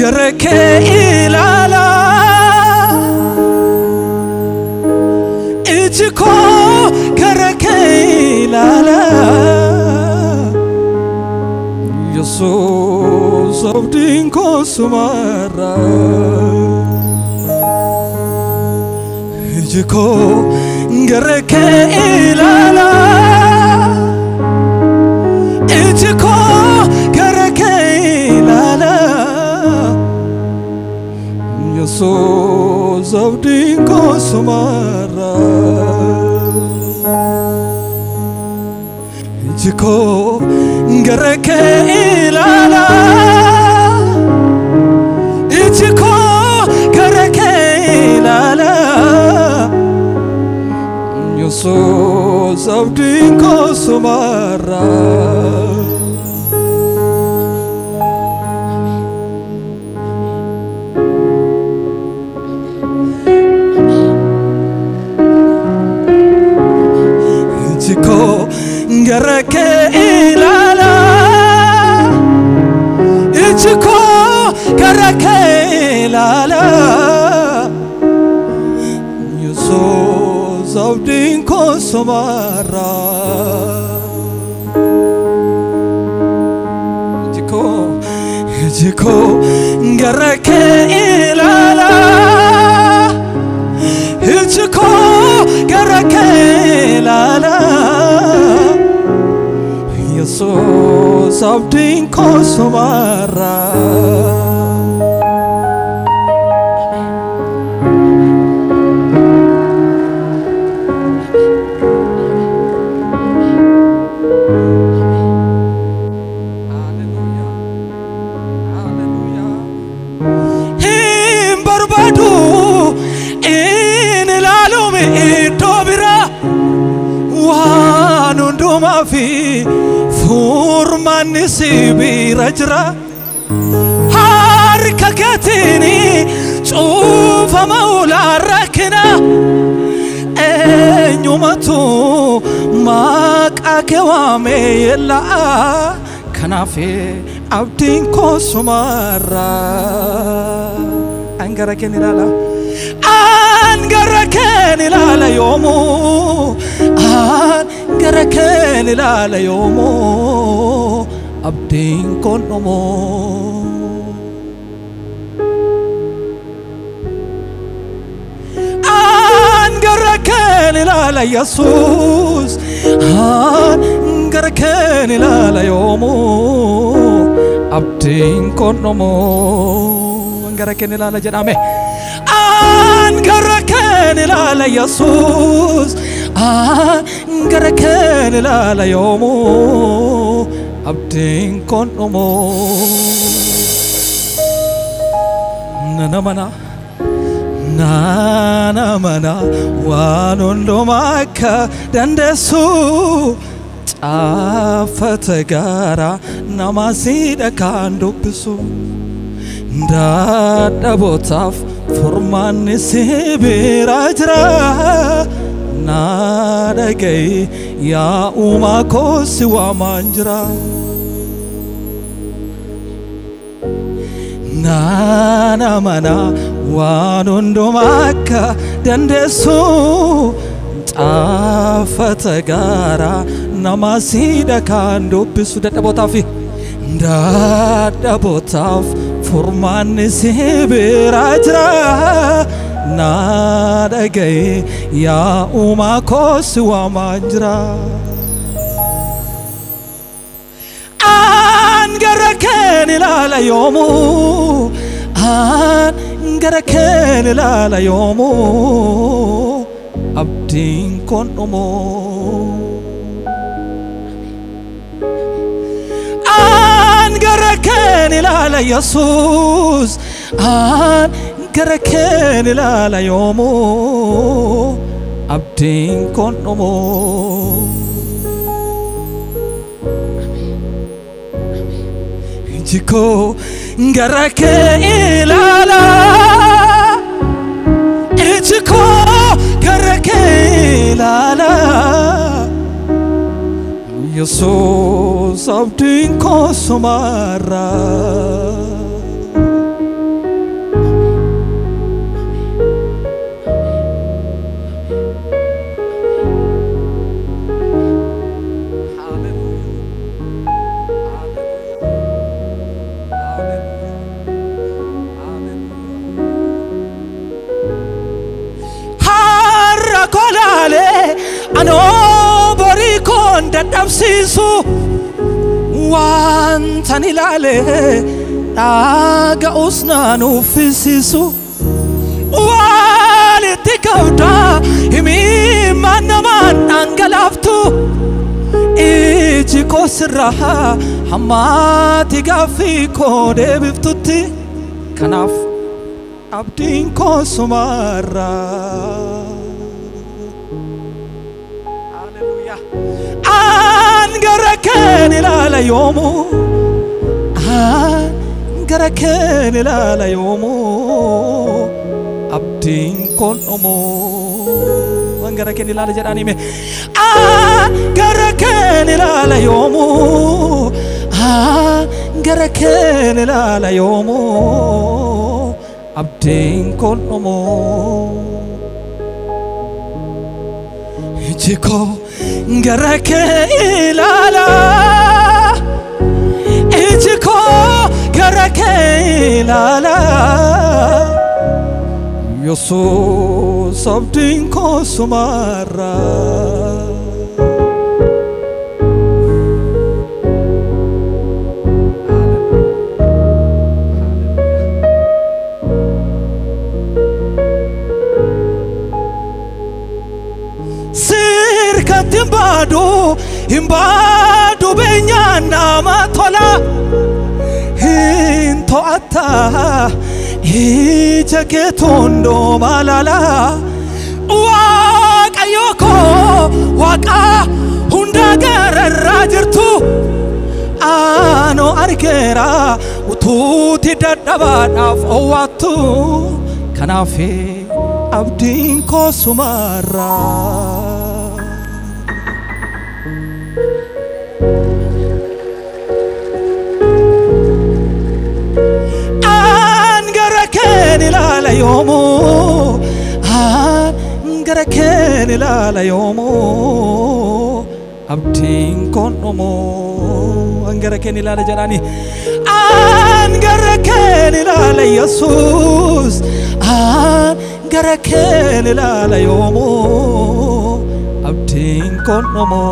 garake ilala ijiko garake ilala Yesus abdinko sumara ijiko garake ilala ijiko garake ilala Yesus abdinko sumara ijiko garake ilala ijiko garake ilala Yesus abdinko sumara ijiko garake ilala ijiko garake ilala Yesus abdinko sumara ijiko garake ilala ijiko garake ilala Yesus abdinko sumara في فورمان سبير أجرا حركتني شوف مولا ركنا يومتو ماك أكوامي لا كنافي عبدين كوسمارا أنغركني لا أنغركني لا يومو أنغركني لا يومو عبدين كونمو أنغركني لا يسوس أنغركني لا يومو عبدين كونمو أنغركني لا جنامه أنغركني لا يسوس أنغركني لا يومو عبدين كونمو ننمنا ننمنا وانندمك دندسو أفتكارا نماسيد كاندوبسو دادبوتاف فرمان سبيراجرا نادكي يا أماكو سوى مانجرا نانا منا وانندمك دندسو أفتكارا نماسيد كاندوبسو دادبوتاف فرمان سبيراجرا نادكي يا أماكو سوى مانجرا أنغركني لا يومو أنغركني لا يومو عبدين كونمو أنغركني لا يسوس أنغركني لا يومو عبدين كونمو ijiko garake ilala ijiko garake ilala Yesus abdinko sumara ilaale anoo borii koon dadhabsiisu wantan ilaale dhaga'us naan uffisiisu walitti qabda himimmaan namaan dhangalaaftu iji koo sirraa hammaati gaaffii koo deebiftutti kanaaf abdiin koo sumarra haleluya an gara keen ilaala yoomu an gara keen ilaala yoomu abdiin koon dhumu an gara keen ilaala jedhani me an gara keen ilaala yoomu an gara keen ilaala yoomu abdiin koon dhumu iji koo gara kee ilaala iji koo gara kee ilaala Yesuus abdiin koo sumarra Himbadu benyana matola hinto atta ijeketondo malala waka yoko waka hunda gararra jirtu ano argera ututi dadabadaf owatu kanafi abdiin koo sumarra la yomo gara ken la yomo abdiin koon dhumu gara ken la jarani gara ken la Yesuus gara ken la yomo abdiin koon dhumu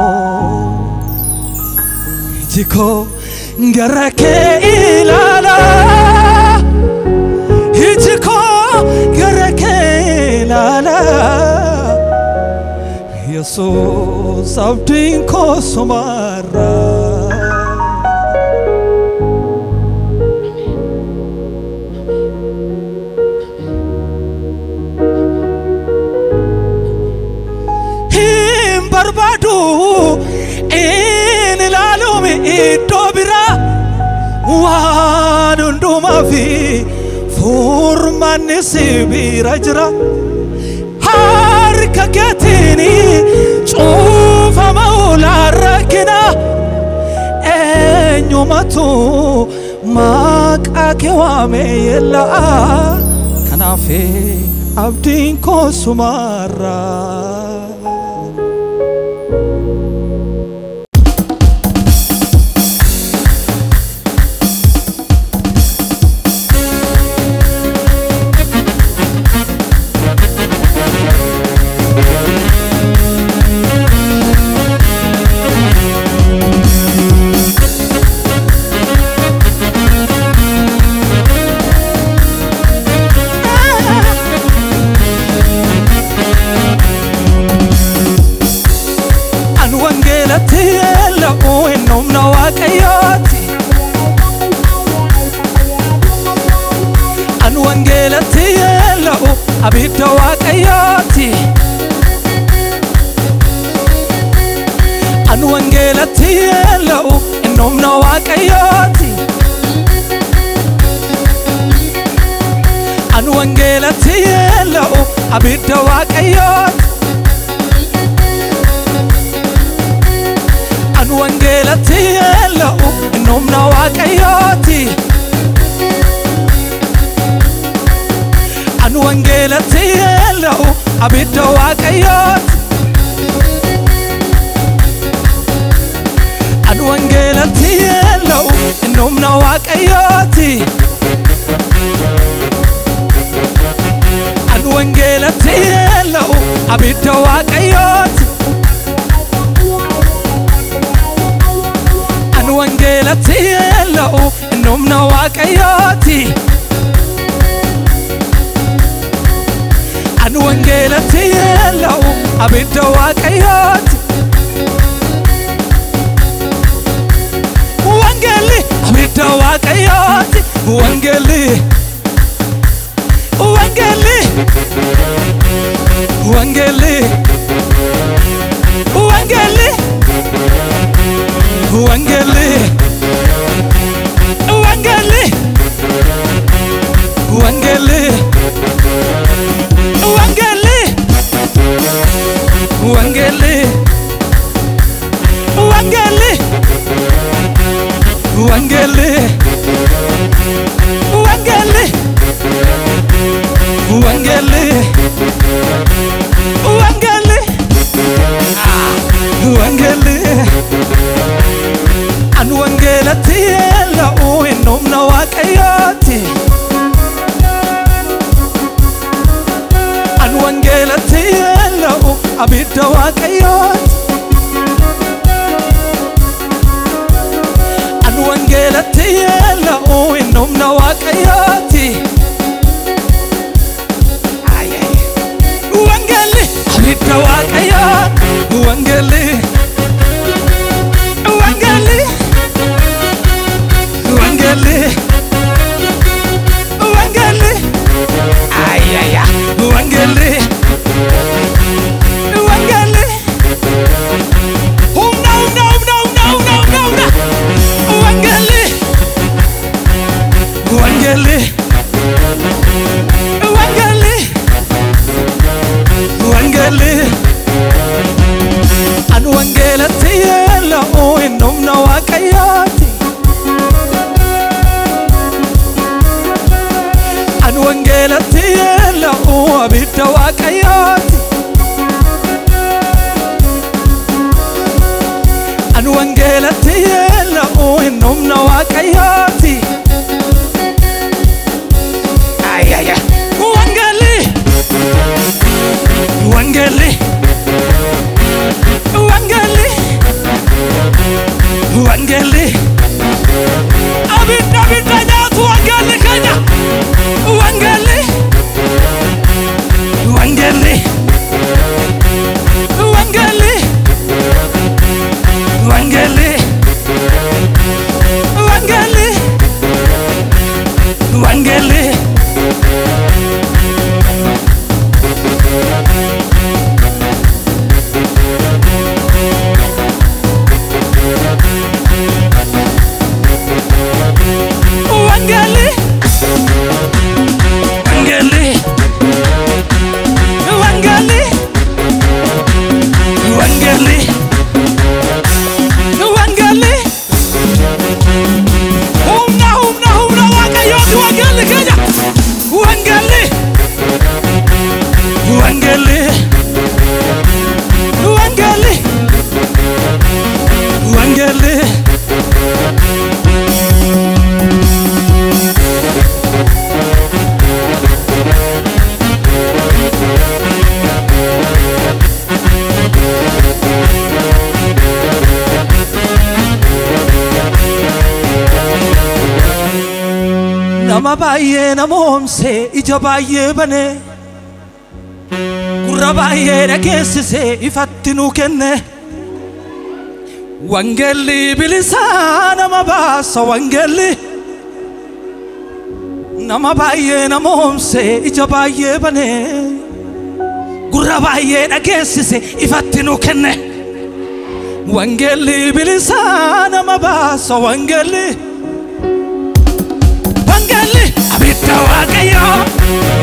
jiko gara ken la Hijiko gara kee ilaala Yesuus abdiin koo sumarra hin barbaadu in ilaaluumi iddoo biraa waan hundumaa fi Furmanni sibira jira harka keetini cufa maula rakina enyumatu maqaa kee waame yella kanaafi abdiin koo sumarra abidda waaqayyooti an wangeelatti yeella'u innumna waaqayyooti an wangeelatti yeella'u abidda waaqayyooti an wangeelatti yeella'u innumna waaqayyooti an wangeelatti yeella'u abidda waaqayyooti an wangeelatti yeella'u innumna waaqayyooti an wangeelatti yeella'u abidda waaqayyooti an wangeelatti yeella'u innumna waaqayyooti an wangeelatti yeella'u abidda waaqayyooti wangeli abidda waaqayyooti wangeli wangeli wangeli wangeli wangeli wangeli wangeli wangeli wangeli wangeli wangeli wangeli wangeli wangeli wangeli an wangeelatti yeella'u innumna waaqayyooti an wangeelatti yeella'u abidda waaqayyooti an wangeelatti yeella'u innumna waaqayyooti wangeli abidda waaqayyooti wangeli wangeli wangeli wangeli ayaya wangeli wangeli no wangeli wangeli wangeli wangeli an wangeelatti yeella'u innumna waaqayyooti an wangeelatti yeella'u abidda waaqayyooti an wangeelatti yeella'u innumna waaqayyooti ayaya wangeli wangeli wangeli wangeli abidda nyaatu wangeli kenya wangeli wangeli wangeli wangeli wangeli wangeli wangeli wangeli wangeli wangeli wangeli humna waaqayyooti wangeli kenya wangeli wangeli wangeli wangeli nama baay'ee namoomsee ija baay'ee banee gurra baay'ee dhageessisee ifatti nuu kenne wangeelli bilisaa nama baasa wangeelli nama baay'ee namoomsee ija baay'ee banee gurra baay'ee dhageessisee ifatti nuu kenne wangeelli bilisaa nama baasa wangeelli wangeli abidda waaqayyo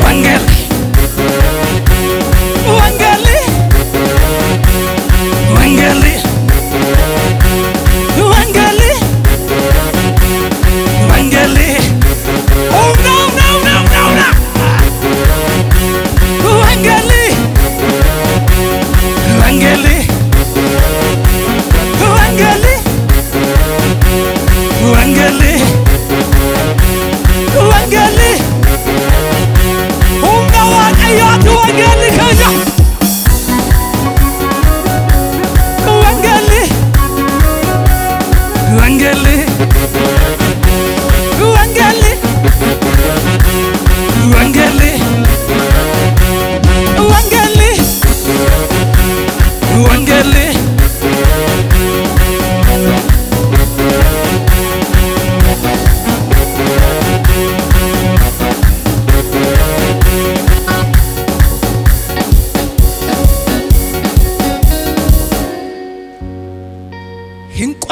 wangeli wangeli wangeli wangeli wangeli oh no wangeli wangeli wangeli wangeli wangeli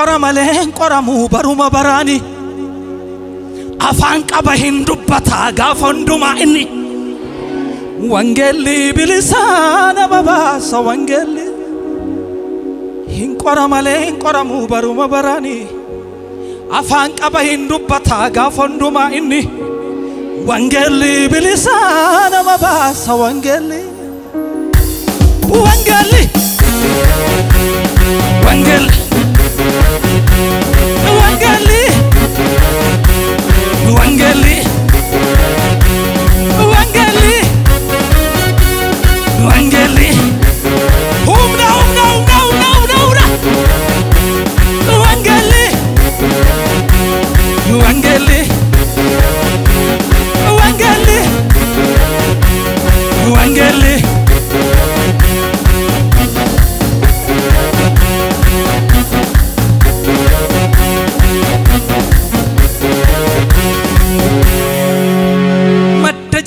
qoramalen qoramu baruma barani afaan qaba hindubbata gaafonduma inni wangeli bilisana babasa wangeli hin qoramalen qoramu baruma barani afaan qaba hindubbata gaafonduma inni wangeli bilisana babasa wangeli wangeli wangeli wangeli wangeli wangeli wangeli umna wangeli wangeli wangeli wangeli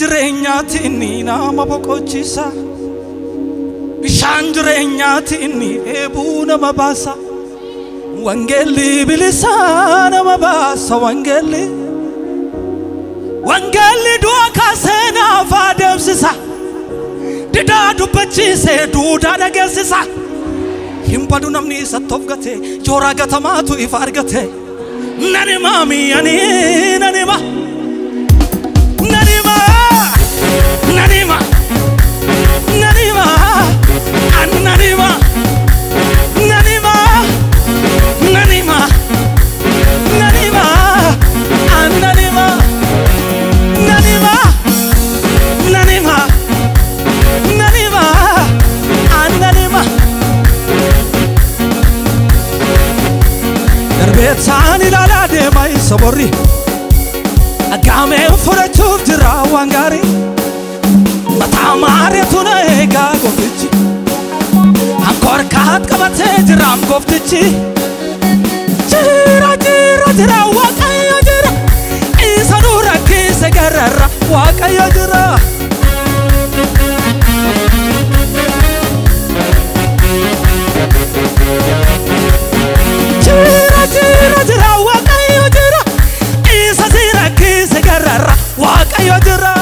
Jireenyaatini nama boqochisa bishaan jireenyaatini eebuu nama baasa wangeli bilisa nama baasa wangeli du'a kaasee naaf adeemsisa didaa dubbachiisee duudaa dhageessisa hin badu namni isatti of gate jooraa gatamaatu ifa argate nanima mi'anii nanima nanima nanima nanima nanima nanima nanima nanima nanima nanima nanima nanima nanima darbeetaan ilaalaa deema isa borri agaameen fudhachuuf jira waan gaarii Matamare tuna ega goftichi Ankor kaat kabate jiram goftichi Jira waqayo jira Isa nura kise garara waqayo jira Jira waqayo jira Isa zira kise garara waqayo jira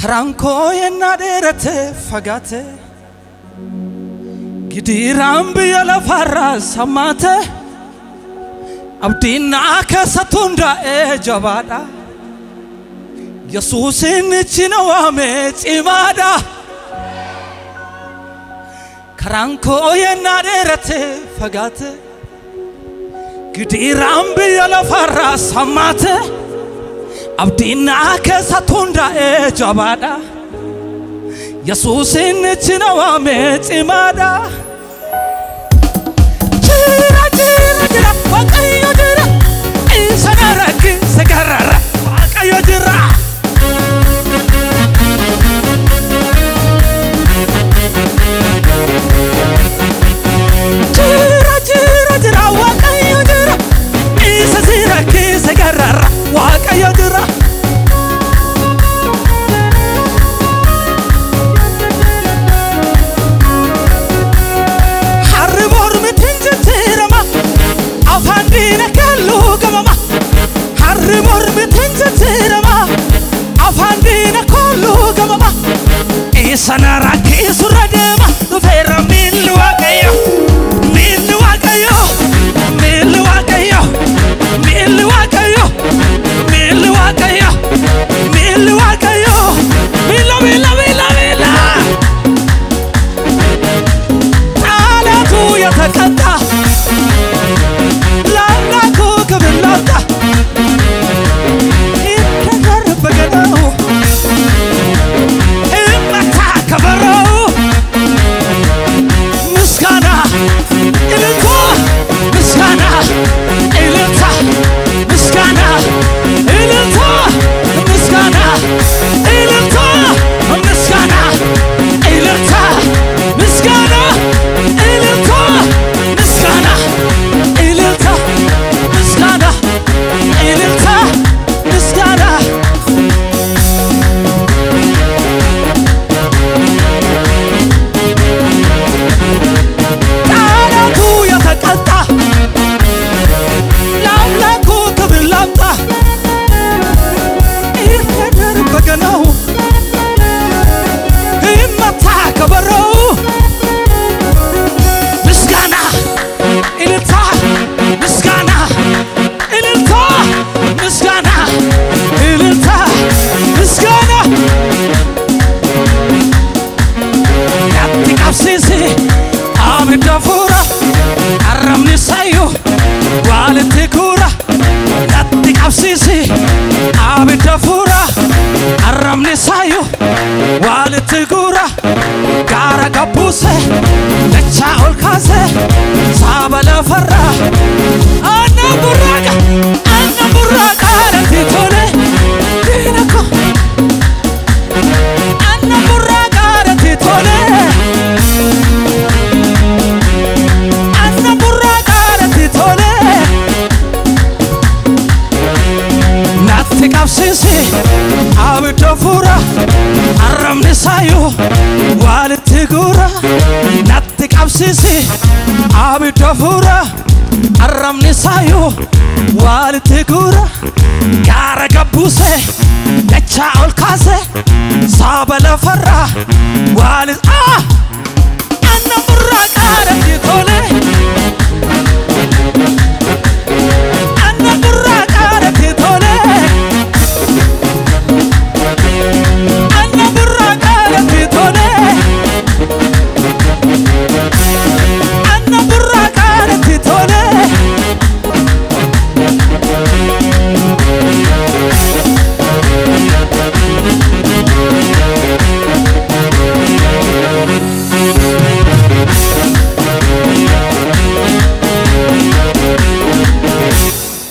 Ranko yenna derate fagate gidiram biyala farra samate abdina kasatunda ejabada Yesusin chinawame chimada Ranko yenna derate fagate gidiram biyala farra samate Abdina kasatunda ejabada Yesusin chinawame chimada Jira waqayo jira Isana kise garara waqayo jira Jira waqayo jira Isa zira kise garara waqayo jira olkaase saabala farra anna burraqa rati tole dinako anna burraqa rati tole anna burraqa rati tole natti qabsisi abidda fura arramni sayo walitti gura natti qabsisi abidda fura arramni sayo walitti gura gaara gabbuse dacha olkaase saabala farra walit